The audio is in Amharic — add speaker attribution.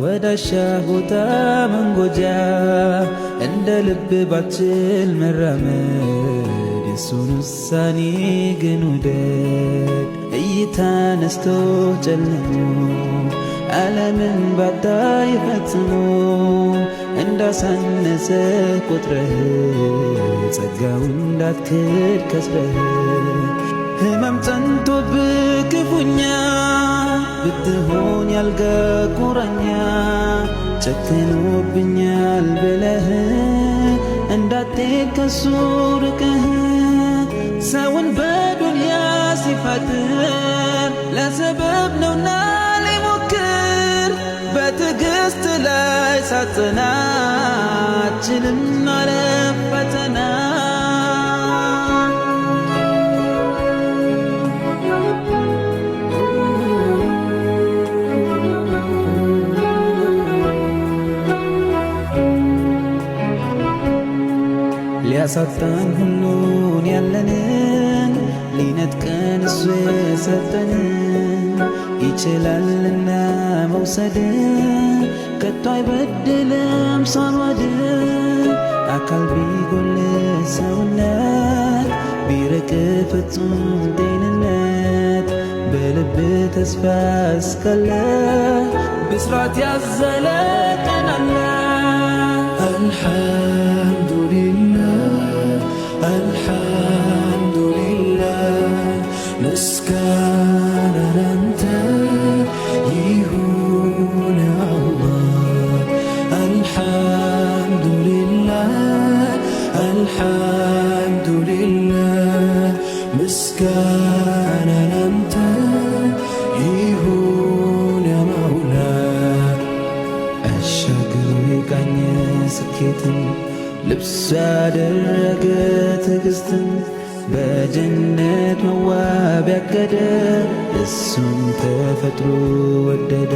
Speaker 1: ወዳሻ ቦታ መንጎጃ እንደ ልብ ባችል መራመድ የሱን ውሳኔ ግን ውደድ። እይታ ነስቶ ጨልሞ ዓለምን ባታይ ፈጽሞ እንዳሳነሰ ቁጥረህ ጸጋው እንዳትክድ ከስረህ ህመም ጸንቶብህ ክፉኛ ብትሆን ያልጋ ቁራኛ ጨክኖብኛል ብለህ እንዳትሄድ ከሱ ርቀህ ሰውን በዱንያ ሲፈጥር ለሰበብ ነውና ሊሞክር በትዕግሥት ላይ ሳትጸና አትችልም ማለፍ ፈተና። ሊያሳጣን ሁሉን ያለንን ሊነጥቀን እሱ የሰጠንን ይችላልና መውሰድ ከቶ አይበድልም ሳንወድ። አካል ቢጎል ሰውነት ቢርቅ ፍጹም ጤንነት በልብ ተስፋ እስካለ ብስራት ያዘለ ቀን አለ። አልሐምዱሊላህ ምስጋና ላንተ ይሁን አላህ። አልሐምዱሊላህ ምስጋና ላንተ ይሁን ያመውላ። አሻግሮ የቃኘ ስኬትን ልብስ ያደረገ ትዕግሥትን በጀነት መዋብ ያቀደ እሱም ተፈጥሮ ወደደ።